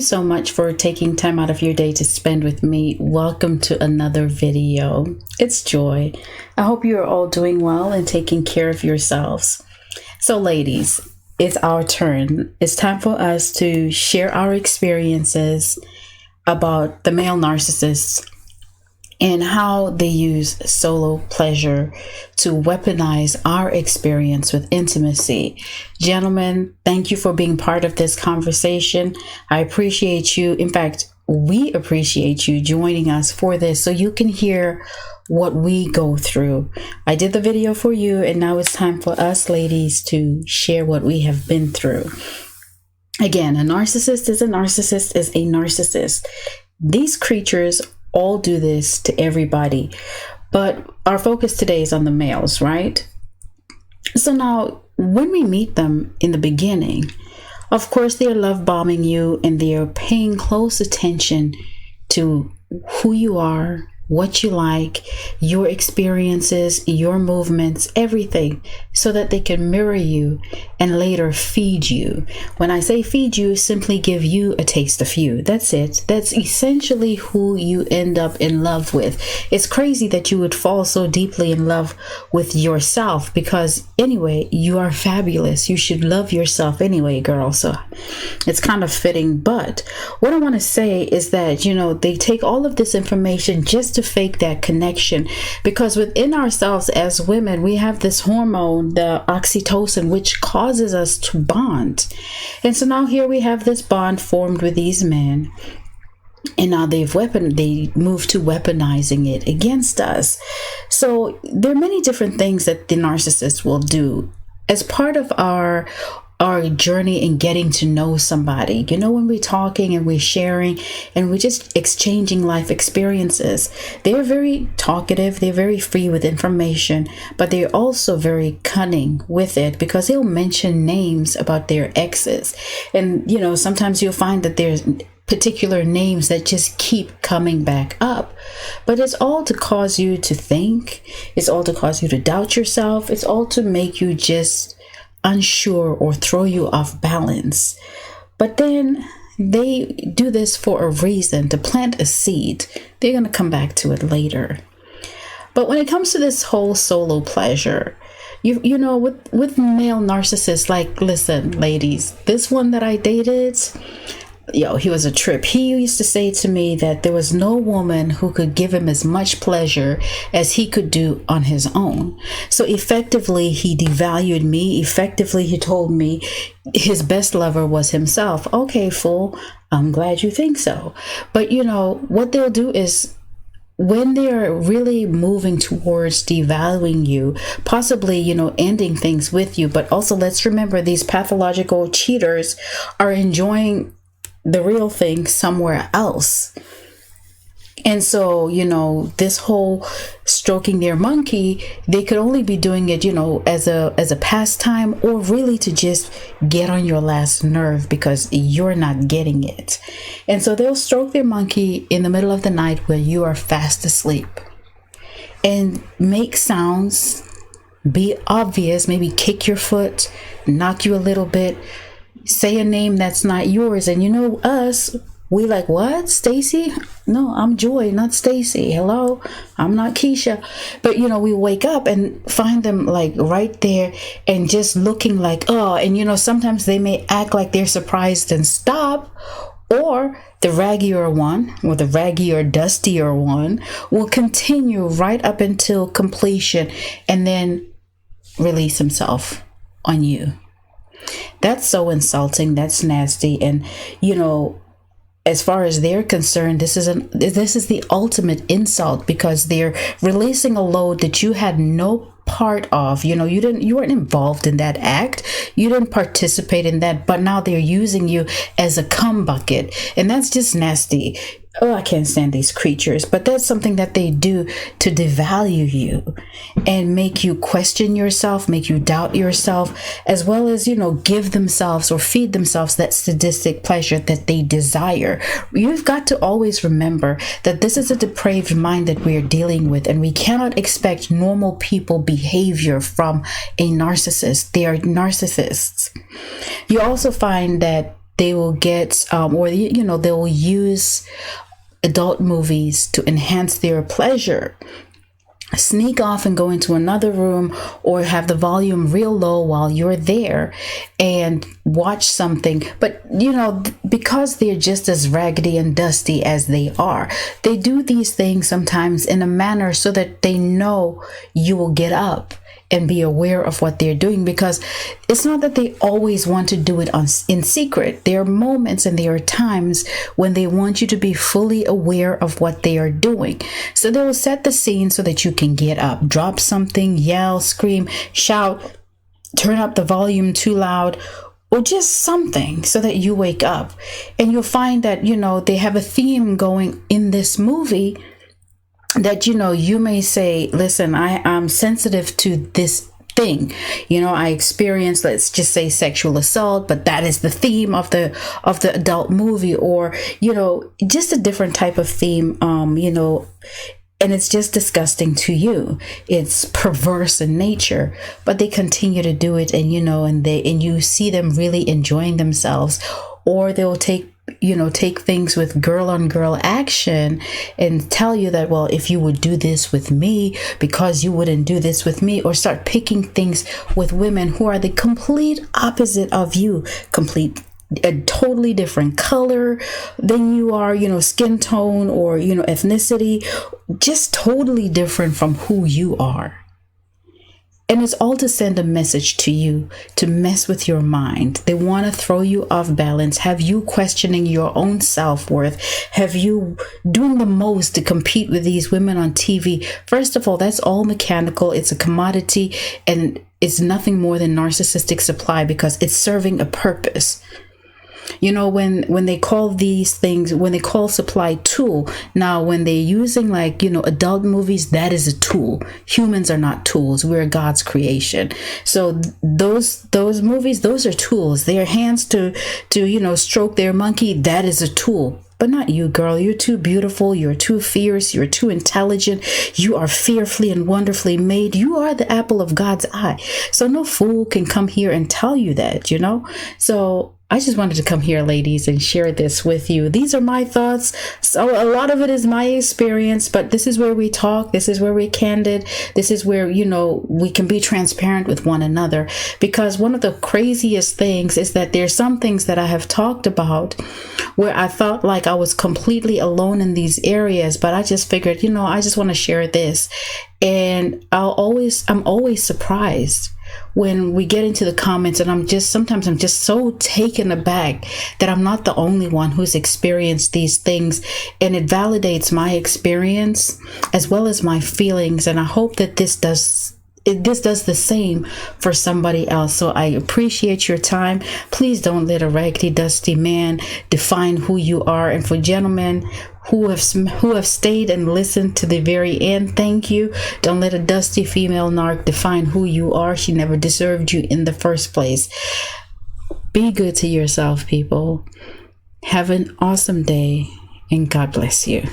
so much for taking time out of your day to spend with me. Welcome to another video. It's Joy. I hope you are all doing well and taking care of yourselves. So ladies, it's our turn. It's time for us to share our experiences about the male narcissists and how they use solo pleasure to weaponize our experience with intimacy. Gentlemen, thank you for being part of this conversation. I appreciate you. In fact, we appreciate you joining us for this so you can hear what we go through. I did the video for you, and now it's time for us ladies to share what we have been through. Again, a narcissist is a narcissist is a narcissist. These creatures all do this to everybody, but our focus today is on the males, right? So now when we meet them in the beginning, of course they're love bombing you and they're paying close attention to who you are, what you like, your experiences, your movements, everything, so that they can mirror you and later feed you. When I say feed you, simply give you a taste of you. That's it. That's essentially who you end up in love with. It's crazy that you would fall so deeply in love with yourself because anyway, you are fabulous. You should love yourself anyway, girl. So it's kind of fitting. But what I want to say is that, they take all of this information just to fake that connection, because within ourselves as women we have this hormone, the oxytocin, which causes us to bond. And so now here we have this bond formed with these men, and now they move to weaponizing it against us. So there are many different things that the narcissist will do as part of our journey in getting to know somebody. When we're talking and we're sharing and we're just exchanging life experiences, they're very talkative, they're very free with information, but they're also very cunning with it because they'll mention names about their exes. And, sometimes you'll find that there's particular names that just keep coming back up, but it's all to cause you to think, it's all to cause you to doubt yourself, it's all to make you just unsure or throw you off balance. But then they do this for a reason, to plant a seed. They're going to come back to it later. But when it comes to this whole solo pleasure, with male narcissists, like, listen, ladies, this one that I dated, he was a trip. He used to say to me that there was no woman who could give him as much pleasure as he could do on his own. So effectively, he devalued me. Effectively, he told me his best lover was himself. Okay, fool, I'm glad you think so. But what they'll do is, when they're really moving towards devaluing you, possibly, ending things with you, but also let's remember these pathological cheaters are enjoying the real thing somewhere else. And so, this whole stroking their monkey, they could only be doing it, as a pastime, or really to just get on your last nerve because you're not getting it. And so they'll stroke their monkey in the middle of the night where you are fast asleep and make sounds, be obvious, maybe kick your foot, knock you a little bit, say a name that's not yours. And us, we like, what? Stacy? No, I'm Joy, not Stacy. Hello, I'm not Keisha. But we wake up and find them like right there and just looking like, oh, and sometimes they may act like they're surprised and stop, or the raggier one, or the raggier, dustier one will continue right up until completion and then release himself on you. That's so insulting. That's nasty. And, as far as they're concerned, this is the ultimate insult, because they're releasing a load that you had no part of. You weren't involved in that act. You didn't participate in that, but now they're using you as a cum bucket. And that's just nasty. Oh, I can't stand these creatures. But that's something that they do to devalue you and make you question yourself, make you doubt yourself, as well as, give themselves or feed themselves that sadistic pleasure that they desire. You've got to always remember that this is a depraved mind that we're dealing with, and we cannot expect normal people behavior from a narcissist. They are narcissists. You also find that they will get or they will use adult movies to enhance their pleasure, sneak off and go into another room or have the volume real low while you're there and watch something. But because they're just as raggedy and dusty as they are, they do these things sometimes in a manner so that they know you will get up and be aware of what they're doing, because it's not that they always want to do it in secret. There are moments and there are times when they want you to be fully aware of what they are doing. So they will set the scene so that you can get up, drop something, yell, scream, shout, turn up the volume too loud, or just something so that you wake up. And you'll find that, they have a theme going in this movie that, you may say, listen, I am sensitive to this thing. I experienced, let's just say, sexual assault, but that is the theme of the adult movie, or, just a different type of theme, and it's just disgusting to you. It's perverse in nature, but they continue to do it, and, and you see them really enjoying themselves. Or they'll take things with girl on girl action and tell you that, well, if you would do this with me, because you wouldn't do this with me, or start picking things with women who are the complete opposite of you, a totally different color than you are, skin tone or, ethnicity, just totally different from who you are. And it's all to send a message to you, to mess with your mind. They want to throw you off balance, have you questioning your own self-worth, have you doing the most to compete with these women on TV. First of all, that's all mechanical. It's a commodity, and it's nothing more than narcissistic supply, because it's serving a purpose. When they call these things, when they call supply tool, now when they're using adult movies, that is a tool. Humans are not tools. We're God's creation. So those movies, those are tools. Their hands to stroke their monkey, that is a tool. But not you, girl. You're too beautiful. You're too fierce. You're too intelligent. You are fearfully and wonderfully made. You are the apple of God's eye. So no fool can come here and tell you that, So I just wanted to come here, ladies, and share this with you. These are my thoughts. So a lot of it is my experience, but this is where we talk. This is where we're candid. This is where, we can be transparent with one another. Because one of the craziest things is that there's some things that I have talked about where I felt like I was completely alone in these areas, but I just figured, I just want to share this. And I'm always surprised when we get into the comments, and sometimes I'm just so taken aback that I'm not the only one who's experienced these things, and it validates my experience as well as my feelings. And I hope that this does the same for somebody else. So I appreciate your time. Please don't let a raggedy, dusty man define who you are. And for gentlemen who have stayed and listened to the very end, thank you. Don't let a dusty female narc define who you are. She never deserved you in the first place. Be good to yourself, people. Have an awesome day, and God bless you.